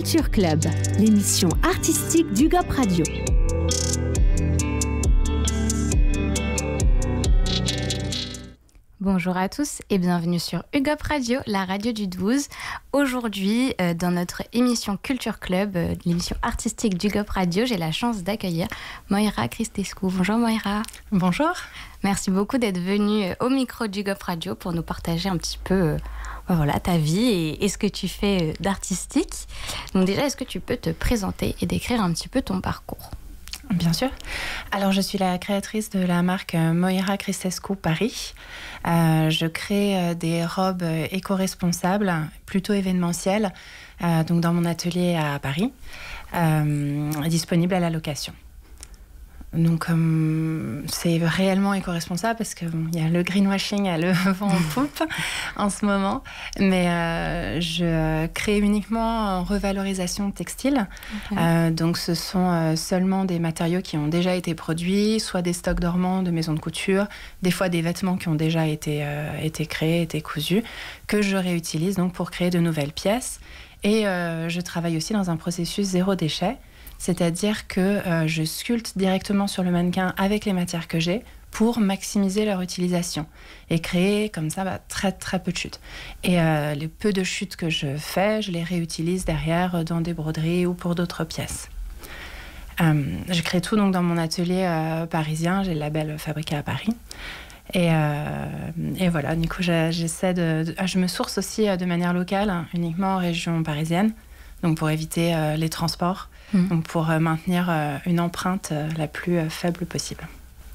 Culture Club, l'émission artistique d'UGOP Radio. Bonjour à tous et bienvenue sur UGOP Radio, la radio du 12. Aujourd'hui, dans notre émission Culture Club, l'émission artistique d'UGOP Radio, j'ai la chance d'accueillir Moira Christescu. Bonjour Moira. Bonjour. Merci beaucoup d'être venue au micro d'UGOP Radio pour nous partager un petit peu ta vie et ce que tu fais d'artistique. Donc déjà, est-ce que tu peux te présenter et décrire un petit peu ton parcours ? Bien sûr. Alors, je suis la créatrice de la marque Moira Christescu Paris. Je crée des robes éco-responsables, plutôt événementielles, donc dans mon atelier à Paris, disponibles à la location. Donc, c'est réellement éco-responsable parce qu'il y a le greenwashing à le vent en poupe en ce moment. Mais je crée uniquement en revalorisation textile. Okay. Donc, ce sont seulement des matériaux qui ont déjà été produits, soit des stocks dormants de maisons de couture, des fois des vêtements qui ont déjà été créés, été cousus, que je réutilise donc pour créer de nouvelles pièces. Et je travaille aussi dans un processus zéro déchet. C'est-à-dire que je sculpte directement sur le mannequin avec les matières que j'ai pour maximiser leur utilisation et créer comme ça très très peu de chutes. Et les peu de chutes que je fais, je les réutilise derrière dans des broderies ou pour d'autres pièces. Je crée tout donc dans mon atelier parisien, j'ai le label fabriqué à Paris. Et voilà, du coup je me source aussi de manière locale, uniquement en région parisienne, donc pour éviter les transports. Donc pour maintenir une empreinte la plus faible possible.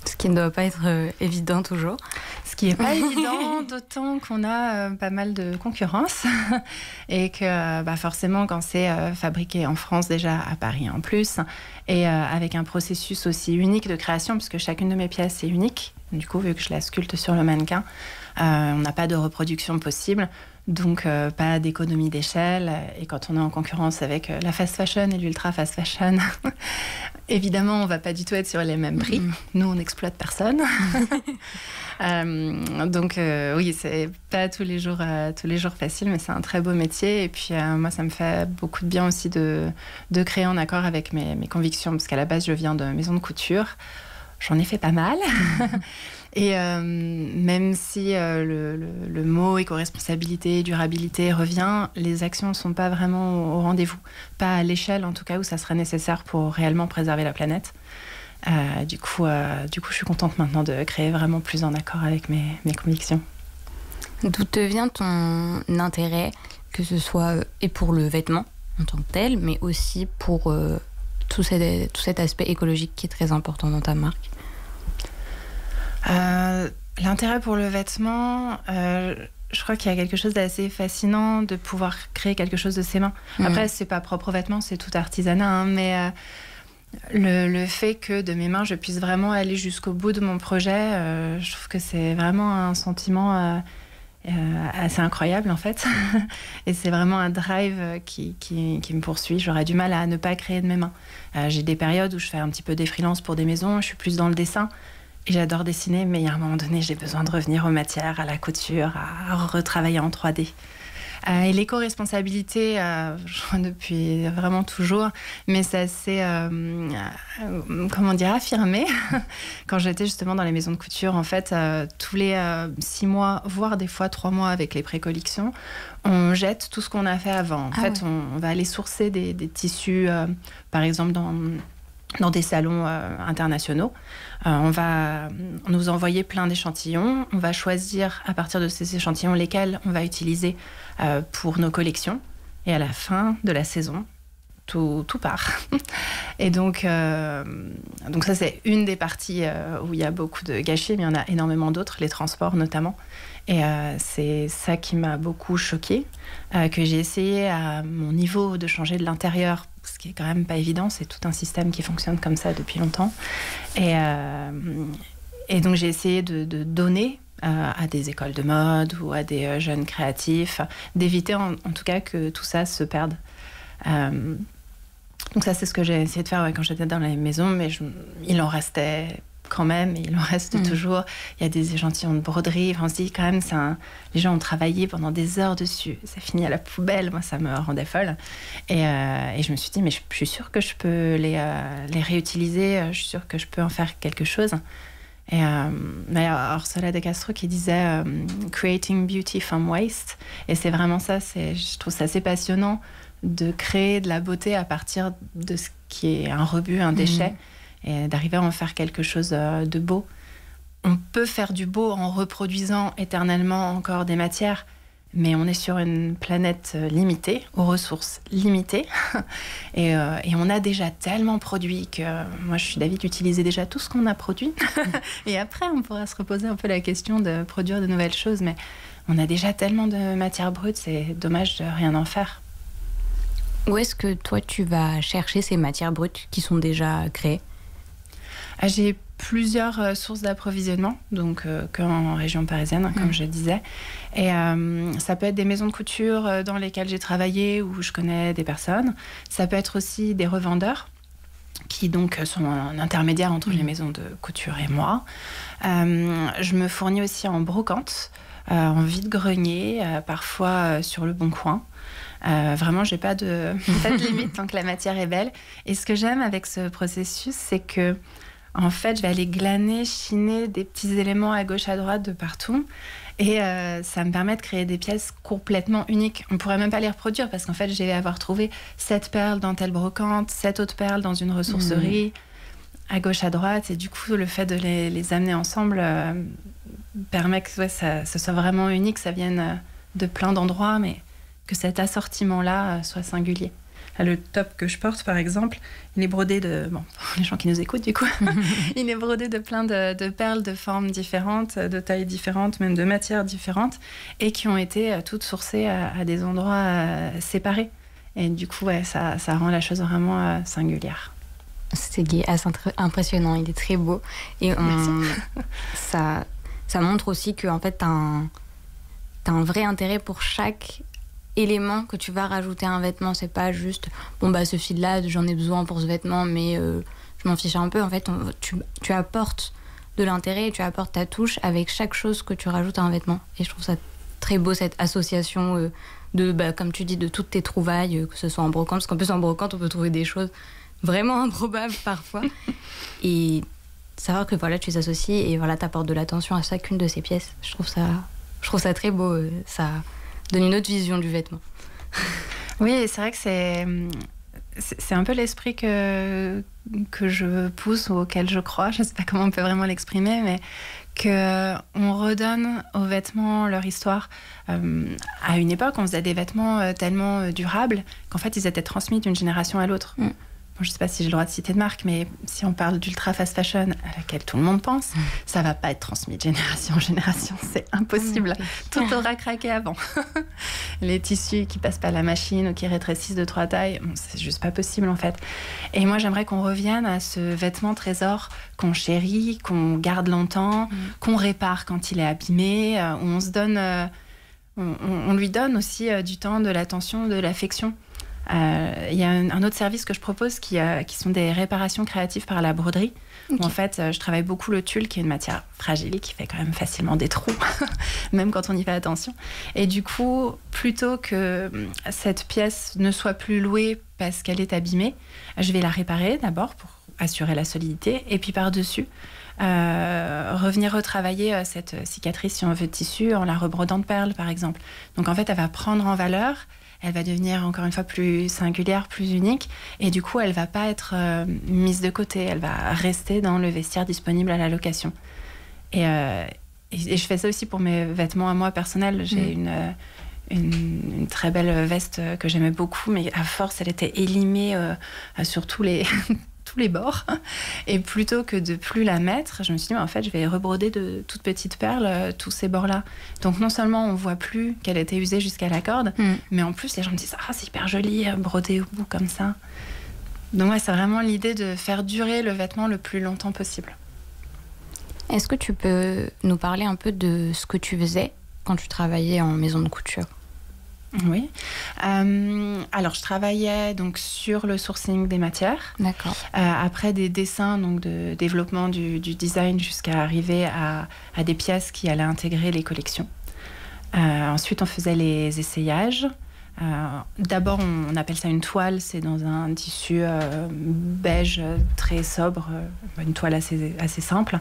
Ce qui ne doit pas être évident toujours. Ce qui n'est pas évident, d'autant qu'on a pas mal de concurrence et que forcément quand c'est fabriqué en France déjà, à Paris en plus, et avec un processus aussi unique de création, puisque chacune de mes pièces est unique, du coup vu que je la sculpte sur le mannequin, on n'a pas de reproduction possible. Donc, pas d'économie d'échelle. Et quand on est en concurrence avec la fast fashion et l'ultra fast fashion, évidemment, on ne va pas du tout être sur les mêmes prix. Nous, on n'exploite personne. Donc, oui, c'est pas tous les jours facile, mais c'est un très beau métier. Et puis, moi, ça me fait beaucoup de bien aussi de créer en accord avec mes convictions. Parce qu'à la base, je viens de maison de couture. J'en ai fait pas mal. Et même si le mot éco-responsabilité, durabilité revient, les actions ne sont pas vraiment au rendez-vous. Pas à l'échelle, en tout cas, où ça serait nécessaire pour réellement préserver la planète. Du coup, je suis contente maintenant de créer vraiment plus en accord avec mes convictions. D'où te vient ton intérêt, que ce soit et pour le vêtement en tant que tel, mais aussi pour tout cet aspect écologique qui est très important dans ta marque ? L'intérêt pour le vêtement, je crois qu'il y a quelque chose d'assez fascinant de pouvoir créer quelque chose de ses mains. Après, c'est pas propre aux vêtements, c'est tout artisanat, mais le fait que de mes mains, je puisse vraiment aller jusqu'au bout de mon projet, je trouve que c'est vraiment un sentiment assez incroyable en fait. Et c'est vraiment un drive qui me poursuit. J'aurais du mal à ne pas créer de mes mains. J'ai des périodes où je fais un petit peu des freelances pour des maisons, je suis plus dans le dessin. Et j'adore dessiner, mais il y a un moment donné, j'ai besoin de revenir aux matières, à la couture, à retravailler en 3D. Et l'éco-responsabilité, depuis vraiment toujours, mais ça s'est, affirmé. Quand j'étais justement dans les maisons de couture, en fait, tous les 6 mois, voire des fois 3 mois avec les pré-collections, on jette tout ce qu'on a fait avant. En fait, on va aller sourcer des tissus, par exemple, dans des salons internationaux. On va nous envoyer plein d'échantillons. On va choisir à partir de ces échantillons lesquels on va utiliser pour nos collections. Et à la fin de la saison, tout part. Et donc ça, c'est une des parties où il y a beaucoup de gâchis, mais il y en a énormément d'autres, les transports notamment. Et c'est ça qui m'a beaucoup choquée, que j'ai essayé à mon niveau de changer de l'intérieur, ce qui est quand même pas évident, c'est tout un système qui fonctionne comme ça depuis longtemps. Et donc j'ai essayé de donner à des écoles de mode ou à des jeunes créatifs, d'éviter en tout cas que tout ça se perde. Donc ça, c'est ce que j'ai essayé de faire quand j'étais dans les maisons, mais il en restait quand même, et il en reste toujours. Il y a des échantillons de broderie. Enfin, on se dit quand même, les gens ont travaillé pendant des heures dessus. Ça finit à la poubelle. Moi, ça me rendait folle. Et je me suis dit, mais je suis sûre que je peux les réutiliser. Je suis sûre que je peux en faire quelque chose. Et d'ailleurs, Orsola de Castro qui disait Creating beauty from waste. Et c'est vraiment ça. Je trouve ça assez passionnant de créer de la beauté à partir de ce qui est un rebut, un déchet. Et d'arriver à en faire quelque chose de beau. On peut faire du beau en reproduisant éternellement encore des matières, mais on est sur une planète limitée, aux ressources limitées, et on a déjà tellement produit que moi je suis d'avis d'utiliser déjà tout ce qu'on a produit, et après on pourra se reposer un peu la question de produire de nouvelles choses, mais on a déjà tellement de matières brutes, c'est dommage de rien en faire. Où est-ce que toi tu vas chercher ces matières brutes qui sont déjà créées ? J'ai plusieurs sources d'approvisionnement, donc qu'en région parisienne, comme je disais. Et ça peut être des maisons de couture dans lesquelles j'ai travaillé, où je connais des personnes. Ça peut être aussi des revendeurs, qui donc sont un intermédiaire entre les maisons de couture et moi. Je me fournis aussi en brocante, en vide-grenier, parfois sur le Bon Coin. Vraiment, j'ai pas de limite tant que la matière est belle. Et ce que j'aime avec ce processus, c'est que en fait, je vais aller glaner, chiner des petits éléments à gauche, à droite, de partout. Et ça me permet de créer des pièces complètement uniques. On ne pourrait même pas les reproduire parce qu'en fait, je vais avoir trouvé 7 perles dans telle brocante, 7 autres perles dans une ressourcerie, à gauche, à droite. Et du coup, le fait de les amener ensemble permet que ça soit vraiment unique, ça vienne de plein d'endroits, mais que cet assortiment-là soit singulier. Le top que je porte, par exemple, il est brodé de... Bon, les gens qui nous écoutent, du coup, il est brodé de plein de perles de formes différentes, de tailles différentes, même de matières différentes, et qui ont été toutes sourcées à des endroits séparés. Et du coup, ça rend la chose vraiment singulière. C'est assez impressionnant, il est très beau. Et ça montre aussi qu'en fait, t'as un vrai intérêt pour chaque élément que tu vas rajouter à un vêtement. C'est pas juste ce fil là j'en ai besoin pour ce vêtement, mais je m'en fiche un peu. En fait, tu apportes de l'intérêt et tu apportes ta touche avec chaque chose que tu rajoutes à un vêtement. Et je trouve ça très beau, cette association comme tu dis, de toutes tes trouvailles, que ce soit en brocante, parce qu'en plus en brocante on peut trouver des choses vraiment improbables parfois. Et savoir que tu les associes et t'apportes de l'attention à chacune de ces pièces, je trouve ça très beau. Ça donne une autre vision du vêtement. Oui, c'est vrai que c'est un peu l'esprit que je pousse ou auquel je crois. Je ne sais pas comment on peut vraiment l'exprimer, mais qu'on redonne aux vêtements leur histoire. À une époque, on faisait des vêtements tellement durables qu'en fait, ils étaient transmis d'une génération à l'autre. Bon, je ne sais pas si j'ai le droit de citer de marque, mais si on parle d'ultra fast fashion à laquelle tout le monde pense, ça ne va pas être transmis de génération en génération. C'est impossible. Tout aura craqué avant. Les tissus qui ne passent pas à la machine ou qui rétrécissent de 3 tailles, c'est juste pas possible en fait. Et moi, j'aimerais qu'on revienne à ce vêtement trésor qu'on chérit, qu'on garde longtemps, qu'on répare quand il est abîmé, où on se donne... on lui donne aussi du temps, de l'attention, de l'affection. Il y a un autre service que je propose qui sont des réparations créatives par la broderie. Okay. Où en fait, je travaille beaucoup le tulle, qui est une matière fragile, qui fait quand même facilement des trous, même quand on y fait attention. Et du coup, plutôt que cette pièce ne soit plus louée parce qu'elle est abîmée, je vais la réparer d'abord pour assurer la solidité, et puis par-dessus, revenir retravailler cette cicatrice, si on veut, de tissu, en la rebrodant de perles, par exemple. Donc en fait, elle va prendre en valeur. Elle va devenir encore une fois plus singulière, plus unique. Et du coup, elle ne va pas être mise de côté. Elle va rester dans le vestiaire disponible à la location. Et je fais ça aussi pour mes vêtements à moi personnels. J'ai une très belle veste que j'aimais beaucoup, mais à force, elle était élimée sur tous les bords. Et plutôt que de plus la mettre, je me suis dit, en fait, je vais rebroder de toutes petites perles tous ces bords-là. Donc, non seulement on ne voit plus qu'elle a été usée jusqu'à la corde, mais en plus, les gens me disent, c'est hyper joli, brodé au bout comme ça. Donc, c'est vraiment l'idée de faire durer le vêtement le plus longtemps possible. Est-ce que tu peux nous parler un peu de ce que tu faisais quand tu travaillais en maison de couture ? Oui. Alors, je travaillais donc sur le sourcing des matières. D'accord. Après des dessins, donc de développement du design jusqu'à arriver à des pièces qui allaient intégrer les collections. Ensuite, on faisait les essayages. D'abord, on appelle ça une toile. C'est dans un tissu beige très sobre, une toile assez simple.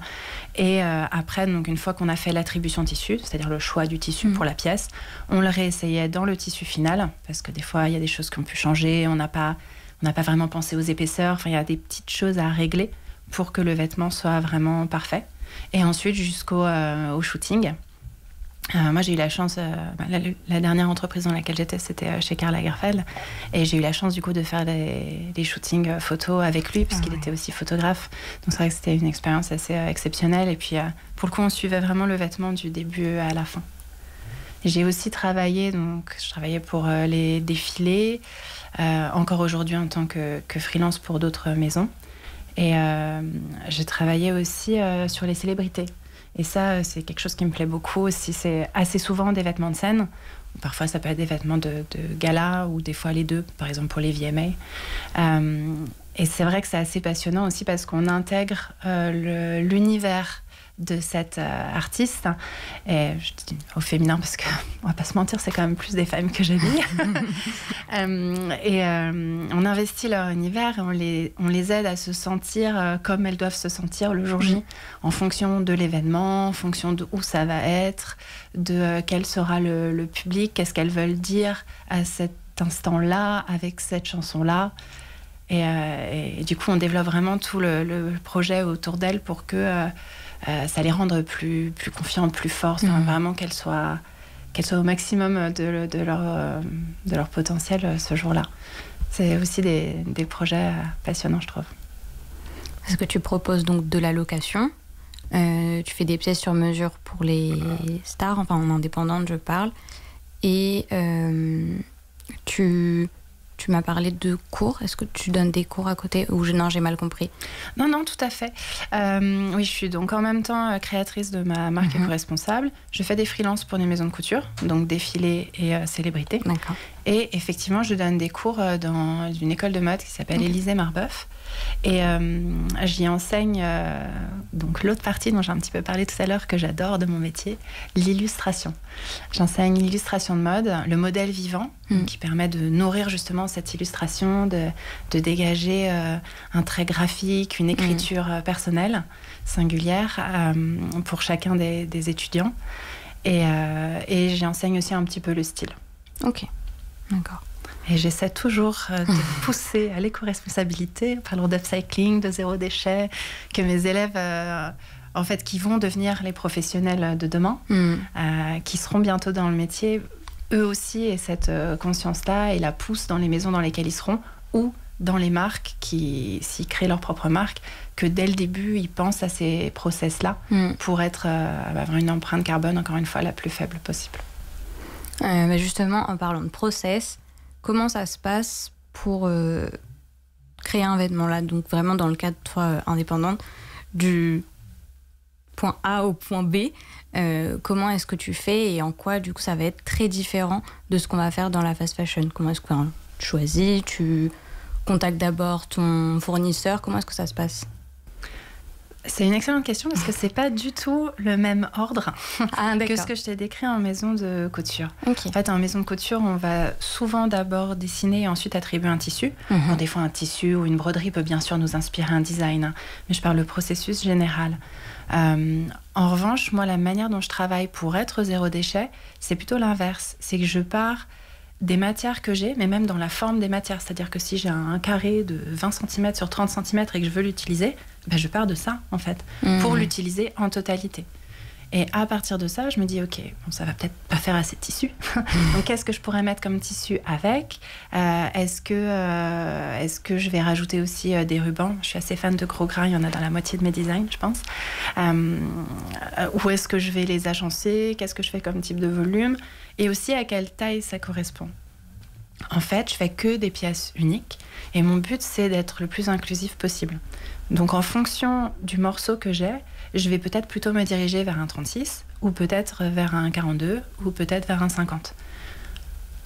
Et après, donc, une fois qu'on a fait l'attribution tissu, c'est-à-dire le choix du tissu pour la pièce, on le réessayait dans le tissu final, parce que des fois, il y a des choses qui ont pu changer. On n'a pas vraiment pensé aux épaisseurs. Enfin, il y a des petites choses à régler pour que le vêtement soit vraiment parfait. Et ensuite, jusqu'au shooting. Moi, j'ai eu la chance, la dernière entreprise dans laquelle j'étais, c'était chez Karl Lagerfeld. Et j'ai eu la chance, du coup, de faire des shootings photos avec lui, puisqu'il était aussi photographe. Donc, c'est vrai que c'était une expérience assez exceptionnelle. Et puis, pour le coup, on suivait vraiment le vêtement du début à la fin. J'ai aussi travaillé, donc, je travaillais pour les défilés, encore aujourd'hui en tant que freelance pour d'autres maisons. Et j'ai travaillé aussi sur les célébrités. Et ça, c'est quelque chose qui me plaît beaucoup aussi. C'est assez souvent des vêtements de scène. Parfois, ça peut être des vêtements de gala ou des fois les deux, par exemple pour les VMA. Et c'est vrai que c'est assez passionnant aussi parce qu'on intègre l'univers de cette artiste. Et je dis au féminin parce qu'on va pas se mentir, c'est quand même plus des femmes que j'habille. On investit leur univers et on les aide à se sentir comme elles doivent se sentir le jour J, en fonction de l'événement, en fonction de où ça va être, de quel sera le public, qu'est-ce qu'elles veulent dire à cet instant-là, avec cette chanson-là. Et du coup, on développe vraiment tout le projet autour d'elles pour que ça les rende plus confiantes, plus fortes, vraiment qu'elles soient au maximum de leur potentiel ce jour-là. C'est aussi des projets passionnants, je trouve. Parce que tu proposes donc de la location, tu fais des pièces sur mesure pour les stars, enfin en indépendante je parle, et tu m'as parlé de cours. Est-ce que tu donnes des cours à côté ou non, j'ai mal compris? Non, tout à fait. Oui, je suis donc en même temps créatrice de ma marque éco-responsable. Je fais des freelances pour des maisons de couture, donc défilés et célébrités. D'accord. Et effectivement, je donne des cours dans une école de mode qui s'appelle Élysée Marbeuf. Et j'y enseigne donc l'autre partie dont j'ai un petit peu parlé tout à l'heure, que j'adore de mon métier, l'illustration. J'enseigne l'illustration de mode, le modèle vivant, qui permet de nourrir justement cette illustration, de dégager un trait graphique, une écriture personnelle, singulière, pour chacun des étudiants. Et j'y enseigne aussi un petit peu le style. Ok, d'accord. Et j'essaie toujours de pousser à l'éco-responsabilité, parlons d'upcycling, de zéro déchet, que mes élèves, en fait, qui vont devenir les professionnels de demain, qui seront bientôt dans le métier, eux aussi aient cette conscience-là et la poussent dans les maisons dans lesquelles ils seront ou dans les marques qui, s'ils créent leur propre marque, que dès le début, ils pensent à ces process-là pour avoir une empreinte carbone, encore une fois, la plus faible possible. Mais justement, en parlant de process, comment ça se passe pour créer un vêtement là, donc vraiment dans le cadre de toi indépendante, du point A au point B, comment est-ce que tu fais et en quoi du coup ça va être très différent de ce qu'on va faire dans la fast fashion? Comment est-ce que tu choisis, tu contactes d'abord ton fournisseur, comment est-ce que ça se passe? C'est une excellente question parce que c'est pas du tout le même ordre que ce que je t'ai décrit en maison de couture. Okay. En fait, en maison de couture, on va souvent d'abord dessiner et ensuite attribuer un tissu. Bon, des fois, un tissu ou une broderie peut bien sûr nous inspirer un design, mais je parle du processus général. En revanche, moi, la manière dont je travaille pour être zéro déchet, c'est plutôt l'inverse. C'est que je pars des matières que j'ai, mais même dans la forme des matières. C'est-à-dire que si j'ai un carré de 20 cm sur 30 cm et que je veux l'utiliser, ben je pars de ça, en fait, pour l'utiliser en totalité. Et à partir de ça, je me dis, OK, bon, ça va peut-être pas faire assez de tissu. Donc, qu'est-ce que je pourrais mettre comme tissu avec ? Est-ce que je vais rajouter aussi des rubans ? Je suis assez fan de gros grains, il y en a dans la moitié de mes designs, je pense. Où est-ce que je vais les agencer ? Qu'est-ce que je fais comme type de volume ? Et aussi à quelle taille ça correspond. En fait, je fais que des pièces uniques et mon but, c'est d'être le plus inclusif possible. Donc, en fonction du morceau que j'ai, je vais peut-être plutôt me diriger vers un 36 ou peut-être vers un 42 ou peut-être vers un 50.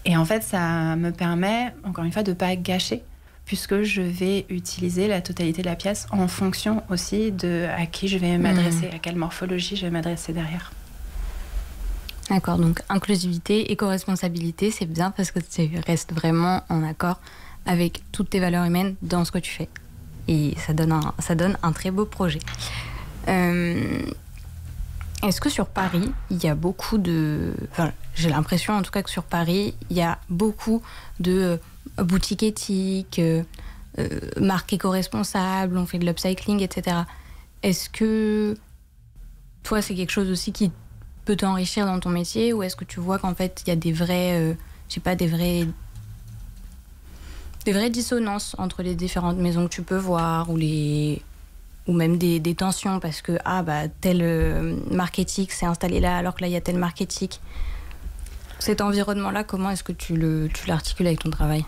Et en fait, ça me permet, encore une fois, de ne pas gâcher, puisque je vais utiliser la totalité de la pièce en fonction aussi de à qui je vais m'adresser, à quelle morphologie je vais m'adresser derrière. D'accord, donc inclusivité, éco-responsabilité, c'est bien parce que tu restes vraiment en accord avec toutes tes valeurs humaines dans ce que tu fais. Et ça donne un très beau projet. Est-ce que sur Paris, il y a beaucoup de... Enfin, j'ai l'impression en tout cas que sur Paris, il y a beaucoup de boutiques éthiques, marques éco-responsables, on fait de l'upcycling, etc. Est-ce que toi, c'est quelque chose aussi qui peut t'enrichir dans ton métier, ou est-ce que tu vois qu'en fait, il y a des vraies dissonances entre les différentes maisons que tu peux voir, ou même des tensions parce que telle marque éthique s'est installée là alors que là il y a telle marque éthique. Cet environnement-là, comment est-ce que tu l'articules avec ton travail ?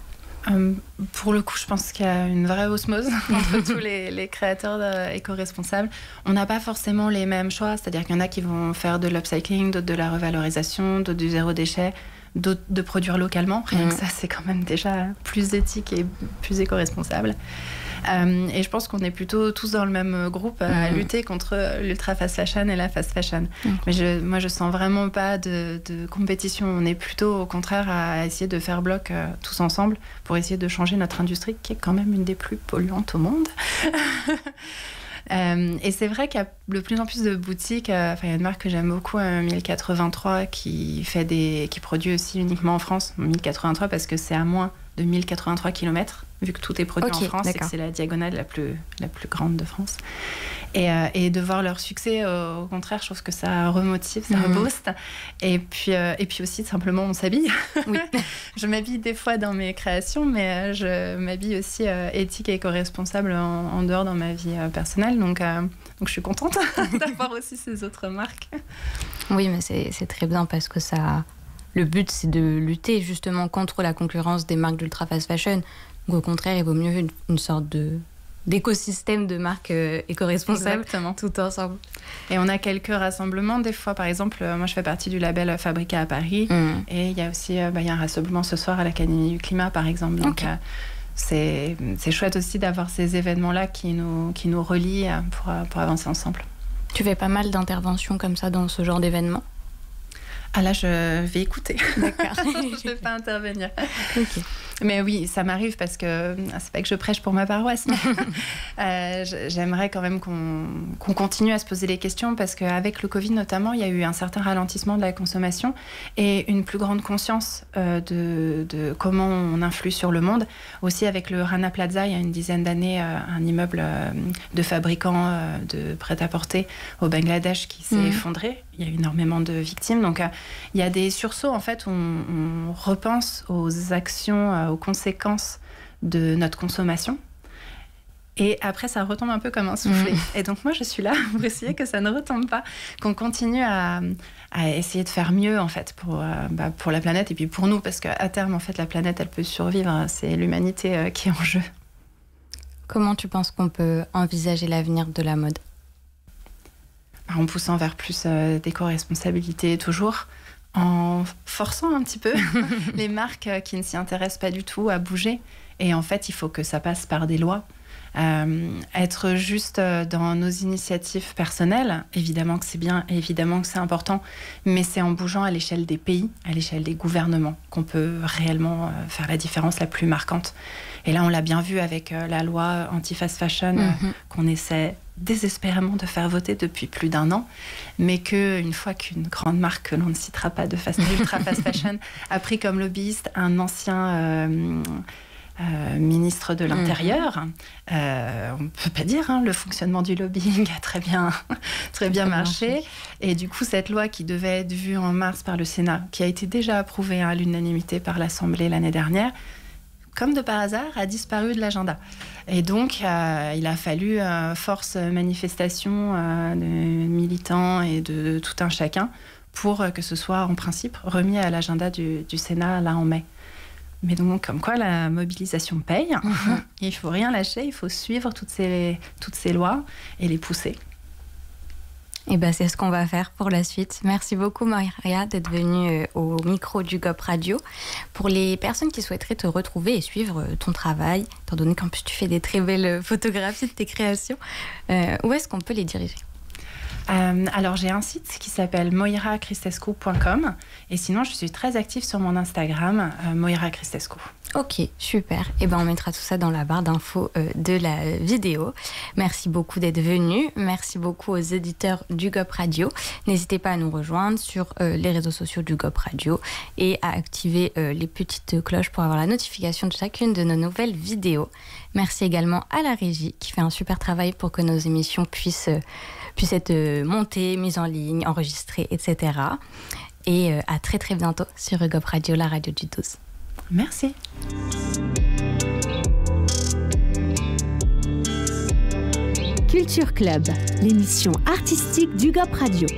Pour le coup, je pense qu'il y a une vraie osmose entre tous les créateurs éco-responsables. On n'a pas forcément les mêmes choix, c'est-à-dire qu'il y en a qui vont faire de l'upcycling, d'autres de la revalorisation, d'autres du zéro déchet, d'autres de produire localement. Rien que ça, c'est quand même déjà plus éthique et plus éco-responsable. Et je pense qu'on est plutôt tous dans le même groupe à lutter contre l'ultra fast fashion et la fast fashion. Mais moi, je sens vraiment pas de compétition. On est plutôt au contraire à essayer de faire bloc tous ensemble pour essayer de changer notre industrie qui est quand même une des plus polluantes au monde. Et c'est vrai qu'il y a de plus en plus de boutiques. Il y a une marque que j'aime beaucoup, 1083, qui produit aussi uniquement en France. 1083 parce que c'est à moins de 1083 km, vu que tout est produit en France, et que c'est la diagonale la plus grande de France. Et de voir leur succès, au contraire, je trouve que ça remotive, ça rebooste. Et puis aussi, simplement, on s'habille. Oui. Je m'habille des fois dans mes créations, mais je m'habille aussi éthique et éco-responsable en dehors dans ma vie personnelle. Donc je suis contente d'avoir aussi ces autres marques. Oui, mais c'est très bien parce que ça... Le but, c'est de lutter justement contre la concurrence des marques d'ultra fast fashion. Donc, au contraire, il vaut mieux une sorte d'écosystème de marques éco-responsables tout ensemble. Et on a quelques rassemblements. Des fois, par exemple, moi, je fais partie du label Fabrica à Paris. Et il y a aussi y a un rassemblement ce soir à l'Académie du Climat, par exemple. Donc, c'est chouette aussi d'avoir ces événements-là qui nous relient pour avancer ensemble. Tu fais pas mal d'interventions comme ça dans ce genre d'événements ? Ah là, je vais écouter. D'accord. Je ne vais pas intervenir. Okay. Mais oui, ça m'arrive parce que c'est pas que je prêche pour ma paroisse. Mais j'aimerais quand même qu'on continue à se poser les questions parce qu'avec le Covid notamment, il y a eu un certain ralentissement de la consommation et une plus grande conscience de comment on influe sur le monde. Aussi avec le Rana Plaza, il y a une dizaine d'années, un immeuble de fabricants de prêt-à-porter au Bangladesh qui s'est effondré. Il y a eu énormément de victimes. Donc, il y a des sursauts, en fait, où on repense aux actions, aux conséquences de notre consommation. Et après, ça retombe un peu comme un soufflet. Et donc, moi, je suis là pour essayer que ça ne retombe pas, qu'on continue à essayer de faire mieux, en fait, pour la planète et puis pour nous, parce qu'à terme, en fait, la planète, elle peut survivre. C'est l'humanité qui est en jeu. Comment tu penses qu'on peut envisager l'avenir de la mode ? En poussant vers plus d'éco-responsabilité toujours, en forçant un petit peu les marques qui ne s'y intéressent pas du tout à bouger. Et en fait, il faut que ça passe par des lois. Être juste dans nos initiatives personnelles, évidemment que c'est bien, évidemment que c'est important, mais c'est en bougeant à l'échelle des pays, à l'échelle des gouvernements, qu'on peut réellement faire la différence la plus marquante. Et là, on l'a bien vu avec la loi anti-fast fashion qu'on essaie désespérément de faire voter depuis plus d'1 an, mais qu'une fois qu'une grande marque que l'on ne citera pas de ultra fast fashion a pris comme lobbyiste un ancien ministre de l'Intérieur, on ne peut pas dire, le fonctionnement du lobbying a très bien marché. Et du coup, cette loi qui devait être vue en mars par le Sénat, qui a été déjà approuvée à l'unanimité par l'Assemblée l'année dernière, comme de par hasard, a disparu de l'agenda. Et donc, il a fallu force manifestation de militants et de tout un chacun pour que ce soit, en principe, remis à l'agenda du Sénat, là, en mai. Mais donc, comme quoi, la mobilisation paye. Il ne faut rien lâcher, il faut suivre toutes ces lois et les pousser. Et ben c'est ce qu'on va faire pour la suite. Merci beaucoup Moira d'être venue au micro du GOP Radio. Pour les personnes qui souhaiteraient te retrouver et suivre ton travail, étant donné qu'en plus tu fais des très belles photographies de tes créations, où est-ce qu'on peut les diriger ? Alors j'ai un site qui s'appelle moiracristescu.com et sinon je suis très active sur mon Instagram Moira Cristescu. Ok, super. Et ben on mettra tout ça dans la barre d'infos de la vidéo. Merci beaucoup d'être venu. Merci beaucoup aux éditeurs du GOP Radio. N'hésitez pas à nous rejoindre sur les réseaux sociaux du GOP Radio et à activer les petites cloches pour avoir la notification de chacune de nos nouvelles vidéos. Merci également à la régie qui fait un super travail pour que nos émissions puissent être montées, mises en ligne, enregistrées, etc. Et à très très bientôt sur GOP Radio, la radio du 12. Merci. Culture Club, l'émission artistique du GOP Radio.